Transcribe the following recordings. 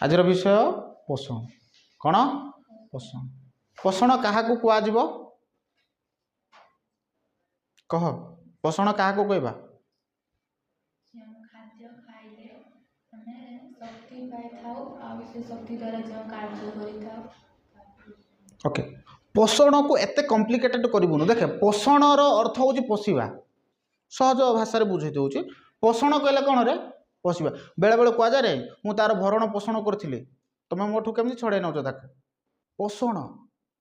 आजर विषय पोषण कौन पोषण पोषण क्या कह कह पोषण क्या कहवा ओके पोषण को एत कॉम्प्लिकेटेड करूँ देखे पोषणर अर्थ हूँ पोषा सहज भाषा बुझे दूसरी पोषण कहले कौन रे पोषा बेले बेले कहुए रे मु तार भरण पोषण करी तुम मोठू केमी छड़े नौ ताक पोषण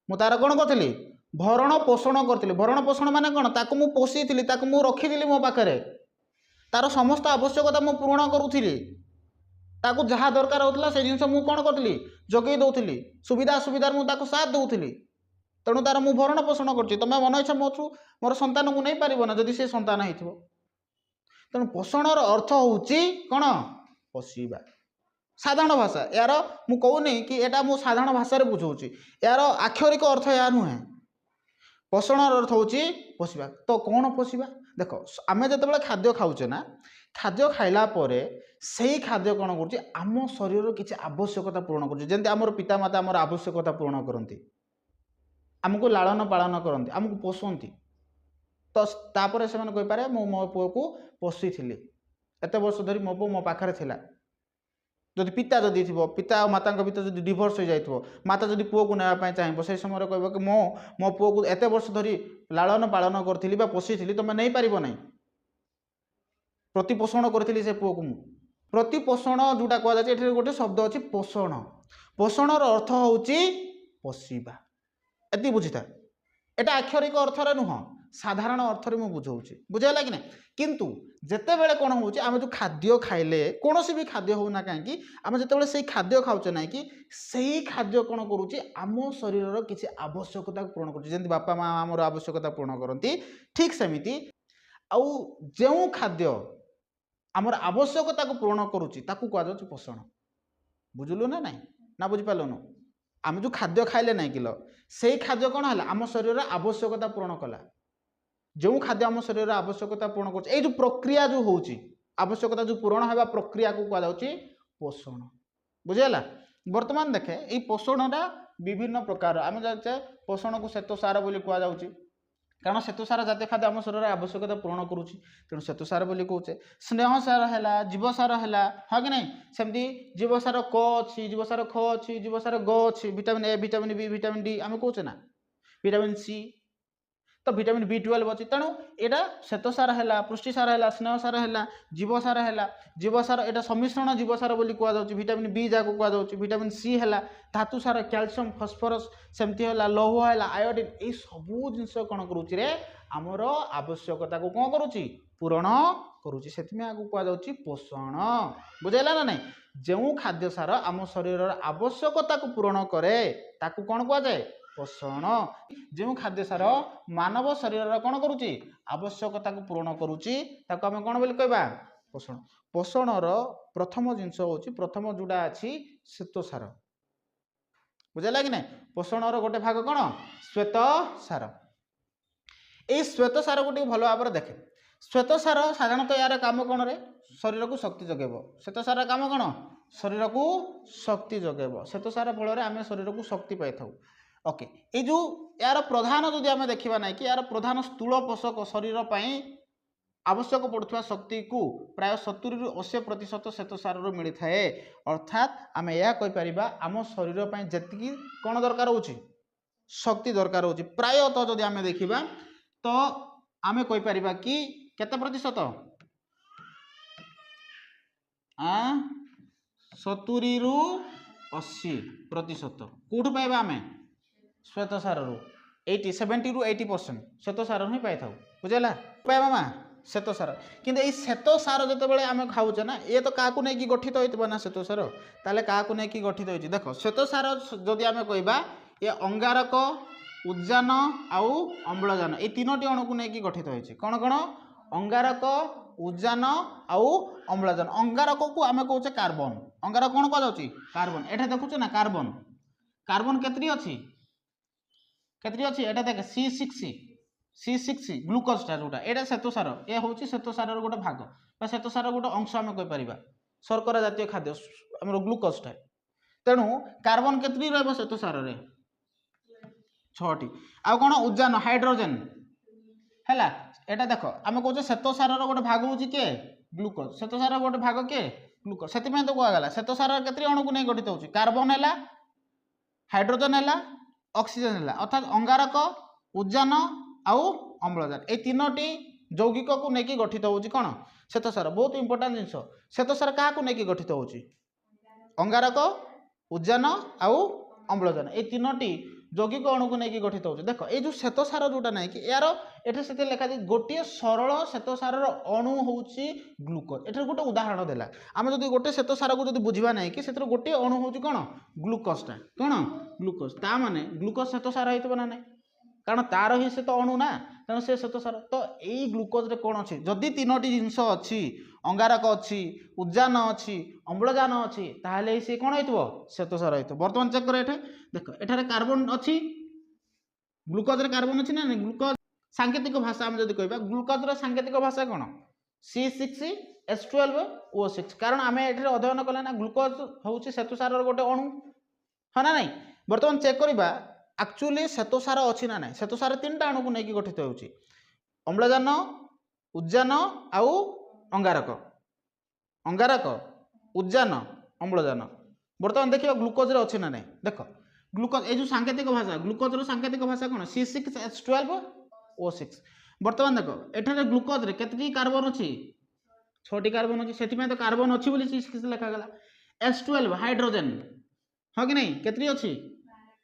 मु तार कौन करी भरण पोषण करी भरण पोषण माने कौन ताक मु पोषी मु रखी मो पाखे तार समस्त आवश्यकता मु पूर्ण करुली ताकू जहाँ दरकार होता से जिन मु कौन करी जगे दौली सुविधा असुविधा मुझे साथ दौली तेणु तार मु भरण पोषण कर तुम मन इच्छा मोठू मोर संतान को नहीं पार ना जदि से संतान हो तेणु पोषणर अर्थ हूँ कौन पोषा साधारण भाषा यार मु कहूनी कि एटा मु साधारण भाषा बुझाऊँगी यार आक्षरिक अर्थ या नुहे पोषणर अर्थ हूँ पोषा तो कौन पोषा देख आम जो खाद्य खाऊचे ना खाद्य खाइला परे सही खाद्य कौन करम शरीर किसी आवश्यकता पूर्ण कर पितामाता आमर आवश्यकता पूर्ण करती आमको लालन पालन करती आमको पोषती तो तापर से कहीपे मु मो पुओ को पोषी थी एत वर्ष धरी मो पुओ मो पाखे थिला जदि पिता जदि थी पिता और माता भीतर जब डिभोर्स हो जाए माता जदि पुओ को नापी चाहिए से समय कह कि मो पुओ को एत वर्ष धरी लालन पालन करी पोषी थी तुम नहीं पार ना प्रतिपोषण करी से पुओ को मु प्रतिपोषण जोटा कहुए गोटे शब्द अच्छी पोषण पोषणर अर्थ हूँ पोषा एति बुझी था एटा आक्षरिक अर्थर नुह साधारण अर्थरे मु बुझाऊँगी बुझेगा कि ना किंतु जिते बड़े कौन हो जो खाद्य खाइले कौन भी खाद्य होना कहीं आम जो से खाद्य खाऊचे ना कि सही खाद्य कौन करुच्ची आम शरीर किसी आवश्यकता पूर्ण कर बापा माँ आमर आवश्यकता पूर्ण करती ठीक सेमती आउ जो खाद्य आमर आवश्यकता को पूर्ण करुच्ची कहुच्छे पोषण बुझलु ना नाई ना बुझिपालुनु आम जो खाद्य खाइले ना किलो से खाद्य कौन है आम शरीर आवश्यकता पूर्ण कला जो खाद्य आम शरीर आवश्यकता पूर्ण कर जो प्रक्रिया जो हो आवश्यकता जो पूरण होगा प्रक्रिया को कहुच्छे पोषण बुझेगा वर्तमान देखे ये पोषणटा विभिन्न प्रकार आम जाचे पोषण को श्वेतसार बोली कहुच्छे कारण श्वेतसार जातीय खाद्य आम शरीर आवश्यकता पूर्ण करुच्ची तेणु श्वेतसार बोली कहुचे स्नेहसार है जीवसार है हाँ कि नहीं सेमती जीवसार क अच्छी जीवसार ख अच्छी जीवसार ग अच्छी vitamin A vitamin B vitamin D आम कहुचे ना विटामिन सी तो विटामिन B12 अच्छी तेणु यहाँ श्वेतसार है पुष्टिसार है स्नेहसार है जीवसार यहाँ सम्मिश्रण जीवसार बोली कहुच्छे विटामिन बी जहाँ कहुच्छे विटामिन सी है धातुसार कैल्शियम फस्फरस सेमती है लौह है आयोडीन ये सबू जिनस कौन करुच्ची आमर आवश्यकता को कौन करुच्ची पूरण करुच्ची से कहुच्छे पोषण बुझेगा ना नहीं जो खाद्य सार आम शरीर आवश्यकता को पूरण करे ताकू कौन कहुए पोषण जो खाद्य सार मानव शरीर कौन करुच्ची आवश्यकता को पूर्ण करुच्ची ताको आम कौन बोली कहबा पोषण पोषणर प्रथम जिनस हूँ प्रथम जोड़ा अच्छी श्वेतसार बुझेगा कि ना पोषणर गोटे भाग कौन श्वेतसार ये श्वेतसार को भल भाव देखे श्वेतसार साधारणतः यार काम कौन रे शरीर को शक्ति जगेब श्वेतसार काम कौन शरीर को शक्ति जगेब श्वेतसार फल आम शरीर को शक्ति पाई था ओके ये जो यार प्रधान जदि आम देखा ना कि यार प्रधान स्थूल पोषक शरीर आवश्यक पड़ुवा शक्ति को प्राय 70-80% श्वेतसार मिली थाए अर्थात आम यह कहीपर आम शरीर जी कौन दरकार हो शक्ति दरकार हो प्रायतः जदि आम देखा तो आम कहीपर कि केते प्रतिशत 70-80% कौटू पाइबा आम श्वेतसार 70-80% श्वेतसार ही पाई था बुझेगा पाइबा माँ श्वेतसार किंतु ये श्वेतसार जो आम खाऊचे ना ये तो क्या नहीं गठित होता ना श्वेतसार ताले क्या नहीं गठित होती देख श्वेतसार जदि आम कहवा ये अंगारक उद्जान आउ अम्लजान ये तीनोटी अणु को लेकिन गठित होती कौन कौन अंगारक उद्जान आउ अम्लजान अंगारक को आम कहे कार्बन अंगारक कौन कहुच्छी कार्बन एटा देखुचे ना कार्बन कार्बन केतरी अच्छी एटा देख C6 ग्लुकोजटा जोटा एटा श्वेतसार ये हूँ श्वेतसार गोटे भाग श्वेतसार गोटे अंश आम कहीपर शर्करा जातीय खाद्य आम ग्लुकोजटा तेणु कार्बन केतरी रहबो श्वेतसार रे 6टी आ कोन उद्जान हाइड्रोजन हैला एटा देखो आमे कहूचे श्वेतसार रो गोटे भाग होची के ग्लूकोज श्वेतसार रो गोटे भाग के ग्लूकोज सेति में तो कोआ गला श्वेतसार केतरी अणु को नै गठित होची कार्बन हैला हाइड्रोजन हैला ऑक्सीजन हैला अर्थात अंगारक उद्जान आउ अम्लजान ए तीनोटी यौगिक को नेकी गठित होची कोन श्वेतसार बहुत इंपोर्टेंट जिंस श्वेतसार का को नेकी गठित होची अंगारक उद्जान आउ अम्लजान ए तीनोटी यौगिक अणु को नेकी गठित होची देखो ए जो श्वेतसार जोटा नै कि यार एठे सेते लेखा दे गोटे सरल श्वेतसार रो अणु होची ग्लूकोज एठे गोटे उदाहरण देला आमे जदी गोटे श्वेतसार को जदी बुझिबा नै कि सेतर गोटे अणु होची कोन ग्लूकोजटा कोन ग्लूकोज ता माने ग्लूकोज श्वेतसार हेतबो ना नै कारण तार ही से तो अणु ना तेणु से श्वेतसार तो यही ग्लूकोज रे कौन अच्छी जदि तीनोटी जिनस अच्छी अंगारक अच्छी उद्जान अच्छी अम्लजान अच्छी ताहले से कौन हो श्वेतसार हो बर्तमान चेक कर एठे देख एठारे कार्बन अच्छी ग्लूकोज रे कार्बन अच्छी ना ग्लूकोज सांकेतिक भाषा आम जदि कहबा ग्लूकोज रो सांकेतिक भाषा कौन C6H12O6 कारण आम एठे अध्ययन कले ना ग्लूकोज होउची श्वेतसार रो गोटे अणु है ना नहीं बर्तमान चेक करबा एक्चुअली श्वेतसार अच्छी ना ना श्वेतसार 3टा अणु को लेकिन गठित होउची अम्लजान उद्जान आउ अंगारक अंगारक उद्जान अम्लजान बर्तमान देखिए ग्लूकोज रे अच्छी ना ना देख ग्लूकोज ए जो सांकेतिक भाषा ग्लूकोज रो सांकेतिक भाषा कौन C6H12O6 बर्तमान देख एठारे ग्लूकोज रे केतटी कार्बन अछि 6टी कार्बन अछि सेति में तो कार्बन अछि बोली C6 लिखा गला H12 हाइड्रोजन हो कि नहीं केतटी अछि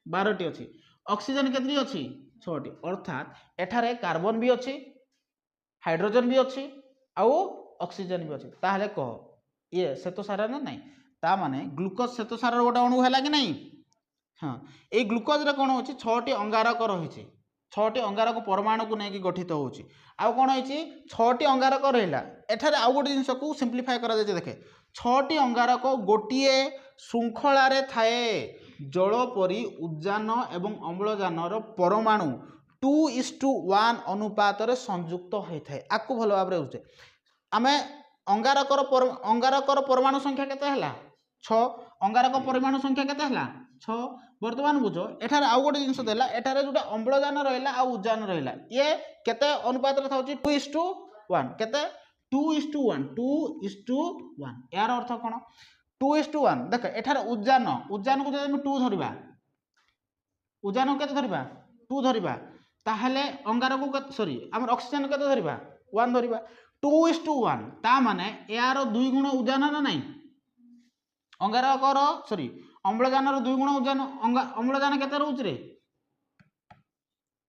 12टी अछि ऑक्सीजन केतरी अछि 6टी अर्थात एठारे कार्बन भी अछि हाइड्रोजन भी अछि आउ ऑक्सीजन भी अछि ताहले कह ये श्वेतसार ना नहीं ता माने ग्लूकोज श्वेतसार गोटे अणु हैला कि नहीं हाँ ए ग्लूकोज रे कोन होछि 6टी अंगारक रहिछि 6टी अंगारक परमाणु को नेकी गठित होछि आउ कोन होछि 6टी अंगारक रहिला एठारे आउ गोटे जिंस को सिंपलीफाई करा जाय देखे 6टी अंगारक गोटिए श्रृंखला रे थाए जल परी उद्जान एवं अम्लजान परमाणु 2:1 अनुपात रे संयुक्त होता है आपको भल भाव बुझे आम अंगारकर परमाणु संख्या केते हला 6 अंगारक परमाणु संख्या केते हला 6 वर्तमान बुझ एठार आउ गोटे जिंस देला एठारे जोटा अम्लजान रहिला आ उद्जान रहिला ये केते अनुपात रे थाउची 2:1 केते 2:1 यार अर्थ कोन 2:1 देख एठार उद्जान उद्जान को जब 2 धरिबा उद्जान को केते धरिबा 2 धरिबा ताहले अंगारक को सॉरी हमर ऑक्सीजन केते धरिबा 1 धरिबा 2:1 ता माने यार 2 गुण उद्जान ना नहीं अंगारकर सॉरी अम्लजान 2 गुण उद्जान अम्लजान केते रहउछ रे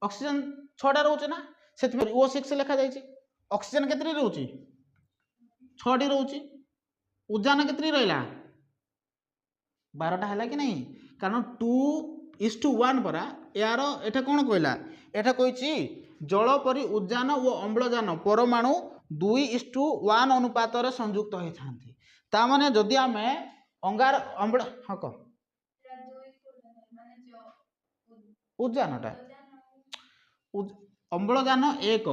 ऑक्सीजन 6टा रहउछ ना सेति O6 लिखा जायछि ऑक्सीजन केते रहउछ 6टी रहउछ उद्जान केतरी रहिला 12टा हैला कि नहीं कारण 2:1 परा यार एठा कोन कहला एठा कहिछि जल परि उद्जान और अम्लजान परमाणु 2:1 अनुपात रे संयुक्त होई थांती ता माने जदि आमे अंगार अम्ल हां को उद्जानटा अम्लजान 1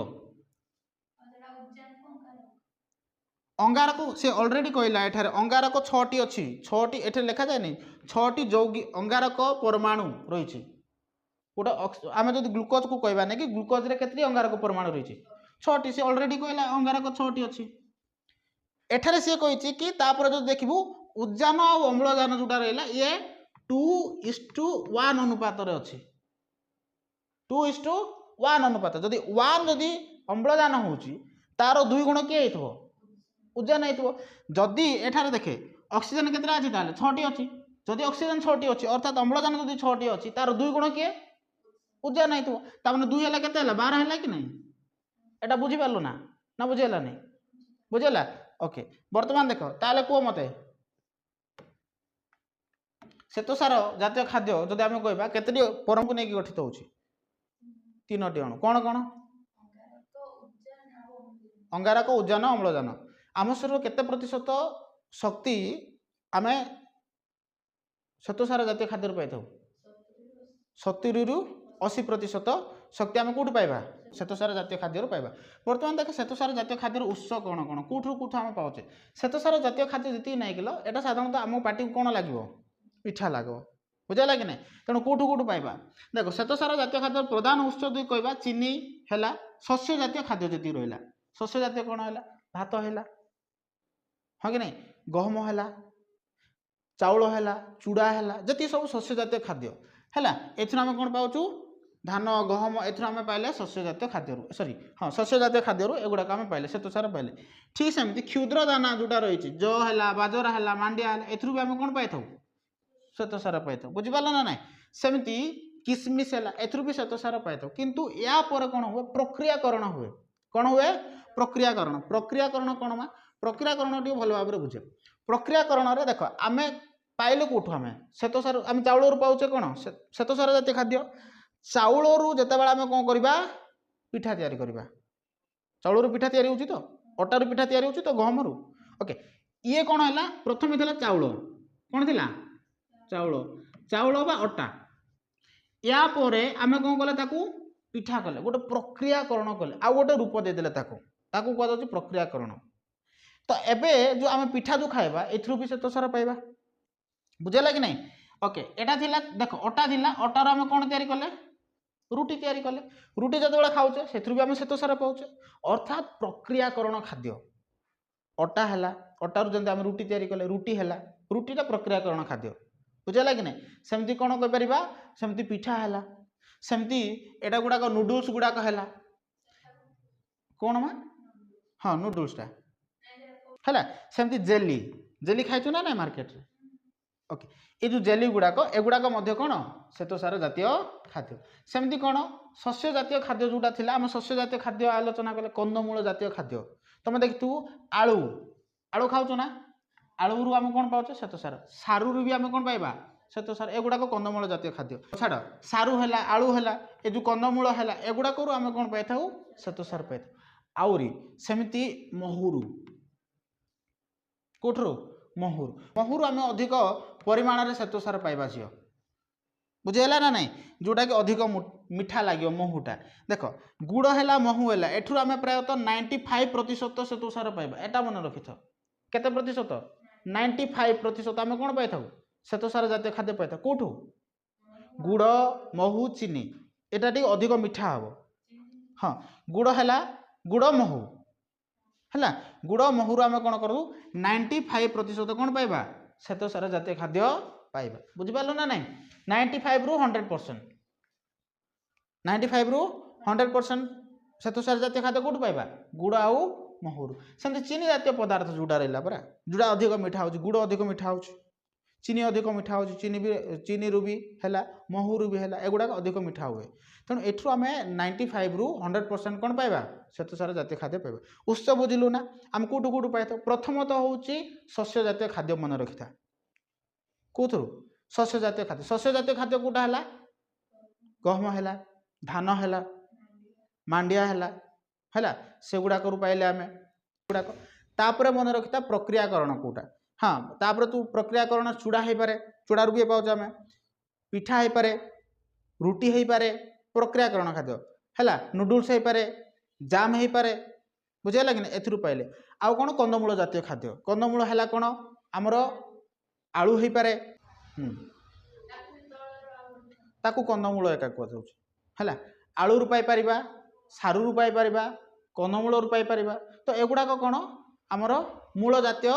अंगारक से ऑलरेडी कहला एठारे अंगारक 6टी अछि 6टी एठे लिखा जाय नहीं 6टी यौगिक अंगारक परमाणु रहिछि गोटे आमे जदि ग्लूकोज को कहबा नै कि ग्लूकोज रे केतरी अंगारक परमाणु रहिछि 6टी से ऑलरेडी कहला अंगारक 6टी अछि एठारे से कहिछि कि तापर जो देखिबु उद्जान और अम्लजान जोटा रहला ये 2:1 अनुपात रे अछि 2:1 अनुपात जदि 1 जदि अम्लजान होउछि तार 2 गुण के हेतबो उद्जान हेतबो जदि एठारे देखे ऑक्सीजन केतरा अछि ताले 6टी अछि जदि ऑक्सीजन 6टी अछि अर्थात अम्लजान जदि 6टी अछि तार 2 गुण के उद्जान हेतबो ता माने 2 हैला केते हैला 12 हैला कि नहीं एटा बुझी पारलो ना ना बुझेला नहीं बुझेला ओके वर्तमान देखो ताले को मते श्वेतसार जातीय खाद्य जदि आमे कहबा केतटी परम को नेकी गठित होउछि 3टी अणु कोन कोन अंगारक उद्जान अम्लजान आम शरीर केते प्रतिशत शक्ति आमे श्वेतसार जातीय खाद्य पाई थाउ 70 रु 80% शक्ति आमे कोठु पाइबा श्वेतसार जातीय खाद्य पाइबा वर्तमान देख श्वेतसार जातीय खाद्य उत्स कोन कोन कोठु आमे पाउचे श्वेतसार जातीय खाद्य जति नै किलो एटा साधारणतः आम पार्टी कोन लागिवो मिठा लगे बुझेगा कि ना तेणु कौटू कौटू पाइबा देख श्वेतसार जातीय खाद्य प्रधान उत्स जो कहवा चीनी है शस्य जातीय खाद्य जी रहा शस्य जातीय कौन है भात है हाँ कि नहीं गहम है चाउल है चूड़ा है जी सब शस्य जातीय खाद्य है एम कौन पाचु धान गहम एम पाइले शस्य जातीय खाद्य सॉरी हाँ शस्य जातीय खाद्य एगुड़ाक आम पाइले श्वेतसार पाइले ठीक सेमती क्षुद्र दाना जोटा रही जौ है बाजरा है मांडिया है एथरू भी आम कौन पाई श्वेतसार पाई बुझिपार ना ना सेमती किसमिश है एथरू भी श्वेतसार पाई किंतु या पर कौन हुए प्रक्रियाकरण हुए कौन हुए प्रक्रियाकरण प्रक्रियाकरण कौन मा प्रक्रियाकरण टी भल भाव में बुझे प्रक्रियाकरण देख आम पाइलु कौटू आम श्वेतसार आम चाउल पाचे कौन श्वेतसार जातीय खाद्य चाउल जितेबाला आम कौन करवा पिठा तैयारी करवा चाउल पिठा तैयारी होची तो अटारू पिठा तैयारी होची तो गहम रु ओके ये कौन है प्रथम था चाउल कौन थी चाउल चाउल बा अटा या परे आम कौन कले ताकू पिठा कले गोटे प्रक्रियाकरण कले आउ गोटे रूप देदेले ताकू कहुच्छे प्रक्रियाकरण तो एबे जो आम पिठा जो खाइबा एथरू भी श्वेतसार पाइबा बुझेगा कि नहीं ओके एटा थिला देख अटा थिला अटार आम कौन तैयारी कले रुटी तैयारी कले रुटी जो खाऊचे से भी आम श्वेतसार पाऊचे अर्थात प्रक्रियाकरण खाद्य अटा है अटारू जमी आम रुटी तैयारी कले रुटी है रुटीटा प्रक्रियाकरण खाद्य बुझेगा कि नहीं सेमती कौन कहीपर सेमती पिठा है सेमती एटा गुड़ाक नूडल्स गुड़ाक है कौन मा हाँ नूडल्सटा है सेमती जेली जेली खाइचु ना ना मार्केट रे ओके ये जो जेली गुड़ाक एगुड़ाक कौन श्वेतसार जातीय खाद्य सेमती कौन शस्य जातीय खाद्य जोटा थिला आम शस्य जातीय खाद्य आलोचना कले कंदमूल जातीय खाद्य तुम देखु आलू आलू खाऊ ना आलू आम कौन पाचे श्वेतसार सारू भी आम कौन पाइबा श्वेतसार एगुड़ाक कंदमूल जातीय खाद्य छाड़ सारू है आलू है ये जो कंदमूल है एगुड़ाक आम कौन पाई श्वेतसार पाई आउरी सेमती महूरु कौटू महूर महूर आम अधिक परिमाण में श्वेतसार पाइबा झील बुझेगा ना नहीं जोटा कि अधिक मीठा लगे महूटा देख गुड़ है महू है एठू आम प्रायतः 95% श्वेतसार पाइबा एटा मन रखी केते प्रतिशत 95% आम कौन पाई श्वेतसार जातीय खाद्य पाई कौटू गुड़ महू चीनी एटा टी अधिक मीठा हम हाँ गुड़ है गुड़ महू है गुड़ महूर आम कौन करूँ 95% कौन पाइबा श्वेतसार जातीय खाद्य पाइबा बुझिपार ना नहीं 95 रु 100% 95 रु 100% श्वेतसार जातीय खाद्य कौट पाइबा गुड़ आउ महूर सेमती चीनी जातीय पदार्थ जोटा रहा परा जोटा अधिक मीठा हो गुड़ अधिक मीठा हो चीनी अधिक मीठा हो चीनी रू भी है महूर भी है एगुड़ाक अधिक मीठा हुए तेणु एठू आम 95 रु 100% कौन पाइबा श्वेतसार जातीय खाद्य पाइबा उत्स बुझिलु ना आम कौटू कौटू पाई प्रथमतः हूँ शस्य जातीय खाद्य मन रखी था कौथु शस्य जातीय खाद्य कौटा है गहम है धान है मांडिया है से गुड़ाक पाइले आम गुड़ाक तापर मन रखी था प्रक्रियाकरण कौटा हाँ तापर तू प्रक्रियाकरण चूड़ा हो पारे चूड़ा रू भी पाचे आम पिठा हो पारे रुटी हो पारे प्रक्रियाकरण खाद्य है नूडल्स हो पारे जाम हो पारे बुझेगा कि एथरू पाइले आउ कौन कंदमूल जातीय खाद्य कंदमूल है कौन आमर आलू हो पारे ताकू कंदमूल एका कहुच्छे है आलू रू पाई सारू रू पाई कंदमूल रू पाई तो एगुड़ाक कौन आमर मूल जातीय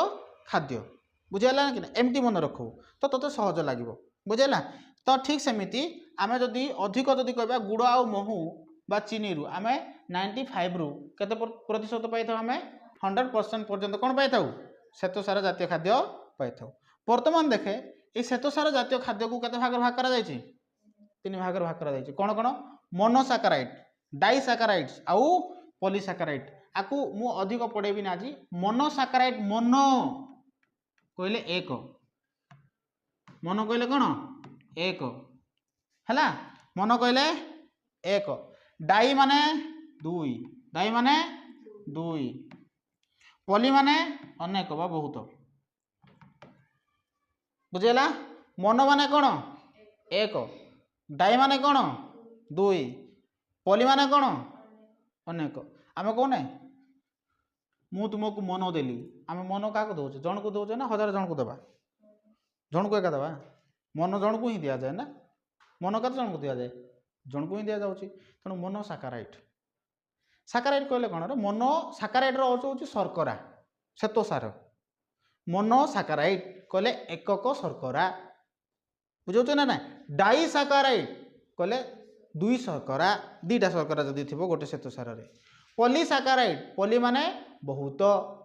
खाद्य बुझेगा कि एमती मन रखू तो तोते सहज लगे बुझेगा तो ठीक सेमती आम जदि अधिक जदि कह गुड़ आ महू बा चीनी रु आम 95 रु केते प्रतिशत पाई आम 100% पर्यंत कौन पाई श्वेतसार जातीय खाद्य पाई बर्तमान देखे ये श्वेतसार जातीय खाद्य को केते भाग भाग करा जायछि 3 भाग भाग करा जायछि कौन कौन मोनोसाकाराइड डाइसाकाराइड्स आउ पॉलीसाकाराइड आकु मु अधिक पढ़ेबी ना आज मोनोसाकाराइड मोनो कहले एक मोनो कहले कौन एक है मन कहले एक डाई माने दुई डाई माने दुई पली माने अनेक बा बहुत बुझेगा मन माने कौन एक डाई माने कौन दुई पली माने कौन अनेक आम कौन मु तुमको मन देली आम मन क्या दौचे जन को दौचे ना 1000 जन को देवा जन को एका देवा मन जन को ही दि जाए ना मन केते जन को दि जाए जन को ही दि जाउची तेणु मोनोसाकाराइड साकाराइड कहले कौन मोनो साकाराइड अर्थ हूँ शर्करा श्वेतसार मोनोसाकाराइड कहले एकक शर्करा बुझे ना ना डाइसाकाराइड कहले दुई शर्करा दीटा शर्करा जदि थी गोटे श्वेतसार पॉलीसाकाराइड पॉली माने बहुत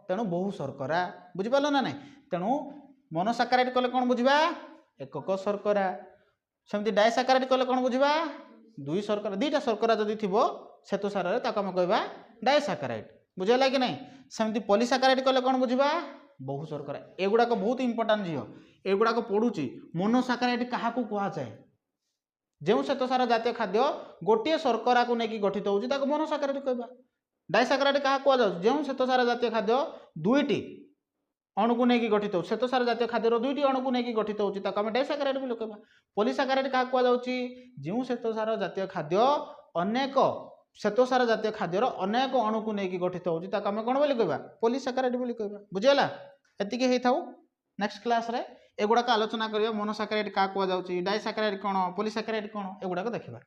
तेणु बहु शर्करा बुझिपाल ना ना तेणु मोनोसाकाराइड कहले कौन बुझा एकक शर्करा सेमती डाइसाकाराइड कहले कौन बुझा दुई शर्करा दीटा शर्करा जदि थी श्वेतसार आम कहवा डाइसाकाराइड बुझेगा कि नहीं सेमती पॉलीसाकाराइड कहले कौन बुझा बहु शर्करा एगुड़ाक बहुत इंपोर्टाट झील एगुड़ाक पढ़ुची मोनोसाकाराइड क्या कहुए जो श्वेतसार जातीय खाद्य गोटे शर्करा को लेकिन गठित होती मोनोसाकाराइड कहवा डाइसाकाराइड क्या कहुए जो श्वेतसार जातीय खाद्य दुईटी अणु को लेकिन गठित हो श्वेतसार जातीय खाद्यर दुईटी अणु को लेकिन गठित होती आम डाइसाकाराइड भी कहवा पॉलीसाकाराइड क्या कहुए जो श्वेतसार जातीय खाद्य अनेक श्वेतसार जातीय खाद्यर अनेक अणु को लेकिन गठित होती आम कौन बोली कहवा पॉलीसाकाराइड बोली कहवा बुझीगला एतिकी होई थाउ नेक्स्ट क्लास रे एगुड़ाक आलोचना करिया मोनोसाकाराइड क्या कहुए डाइसाकाराइड कौन पॉलीसाकाराइड कौन एगुड़ाक देखिबा।